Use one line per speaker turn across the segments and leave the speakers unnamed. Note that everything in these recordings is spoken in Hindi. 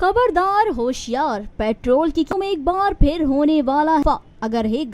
खबरदार होशियार, पेट्रोल की कीमत में एक बार फिर होने वाला है। अगर है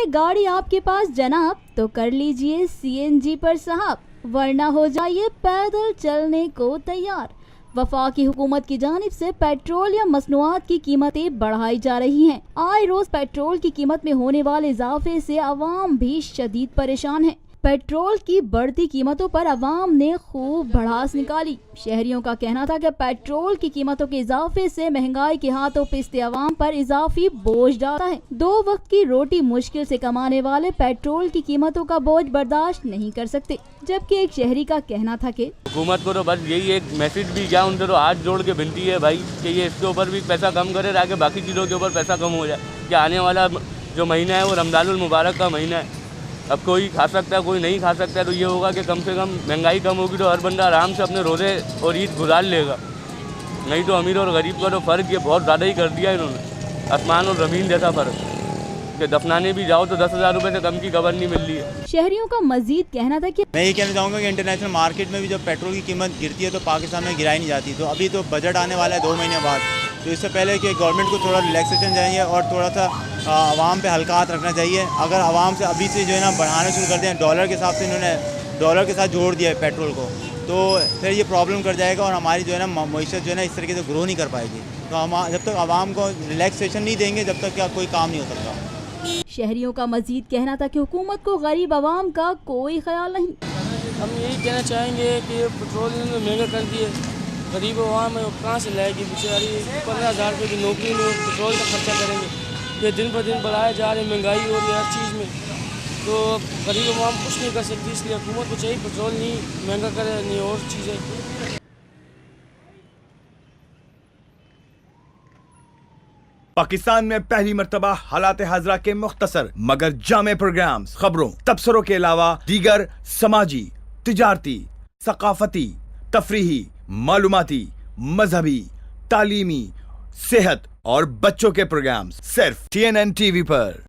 गाड़ी आपके पास जनाब, तो कर लीजिए सीएनजी पर साहब, वरना हो जाइए पैदल चलने को तैयार। वफाकी हुकूमत की जानिब से पेट्रोल या मसनूआत की कीमतें बढ़ाई जा रही हैं। आए रोज पेट्रोल की कीमत में होने वाले इजाफे से अवाम भी शदीद परेशान है। पेट्रोल की बढ़ती कीमतों पर अवाम ने खूब भड़ास निकाली। शहरियों का कहना था कि पेट्रोल की कीमतों के इजाफे से महंगाई के हाथों पिसते अवाम पर इजाफी बोझ डालता है। 2 वक्त की रोटी मुश्किल से कमाने वाले पेट्रोल की कीमतों का बोझ बर्दाश्त नहीं कर सकते। जबकि एक शहरी का कहना था कि
हुकूमत को तो बस यही एक मैसेज भी क्या उनसे तो हाथ जोड़ के विनती है भाई कि ये इसके ऊपर भी पैसा कम करे ताकि बाकी चीज़ों के ऊपर पैसा कम हो जाए। कि आने वाला जो महीना है वो रमज़ानुल मुबारक का महीना है। अब कोई खा सकता है, कोई नहीं खा सकता है, तो ये होगा कि कम से कम महंगाई कम होगी तो हर बंदा आराम से अपने रोज़े और ईद गुजार लेगा। नहीं तो अमीर और गरीब का तो फ़र्क ये बहुत ज़्यादा ही कर दिया इन्होंने, आसमान और ज़मीन जैसा फ़र्क कि दफनाने भी जाओ तो 10,000 रुपये से कम की खबर नहीं मिल रही है।
शहरियों का मजीद कहना था कि
मैं ये कहना चाहूँगा कि इंटरनेशनल मार्केट में भी जब पेट्रोल की कीमत गिरती है तो पाकिस्तान में गिराई नहीं जाती। तो अभी तो बजट आने वाला है 2 महीने बाद, तो इससे पहले कि गवर्नमेंट को थोड़ा रिलैक्सेशन चाहिए और थोड़ा सा आवाम पे हल्का हाथ रखना चाहिए। अगर आवाम से अभी से जो है ना बढ़ाना शुरू कर दें, डॉलर के हिसाब से इन्होंने डॉलर के साथ जोड़ दिया है पेट्रोल को, तो फिर ये प्रॉब्लम कर जाएगा और हमारी जो है ना मईशत जो है ना इस तरीके से ग्रो नहीं कर पाएगी। तो हम जब तक आवाम को रिलैक्सेशन नहीं देंगे जब तक क्या कोई काम नहीं हो सकता।
शहरियों का मजीद कहना था कि हुकूमत को गरीब आवाम का कोई ख्याल नहीं।
हम यही कहना चाहेंगे कि पेट्रोल महंगा कर दिए, गरीब आवाम है कहाँ से लाएगी बेचारी। 15,000 रुपये की नौकरी में पेट्रोल का खर्चा करेंगे। ये दिन ब दिन बढ़ाए जा रहे, महंगाई हो रही है हर चीज़ में, तो गरीब आवाम कुछ नहीं कर सकती। इसलिए हुकूमत को चाहिए पेट्रोल नहीं महंगा करे, नहीं और चीज़ें।
पाकिस्तान में पहली मर्तबा हालात हाजरा के मुख्तसर मगर जामे प्रोग्राम्स, खबरों, तबसरों के अलावा दीगर समाजी, तिजारती, सकाफती, तफरीही, मालूमाती, मजहबी, तालीमी, सेहत और बच्चों के प्रोग्राम्स सिर्फ TNN TV पर।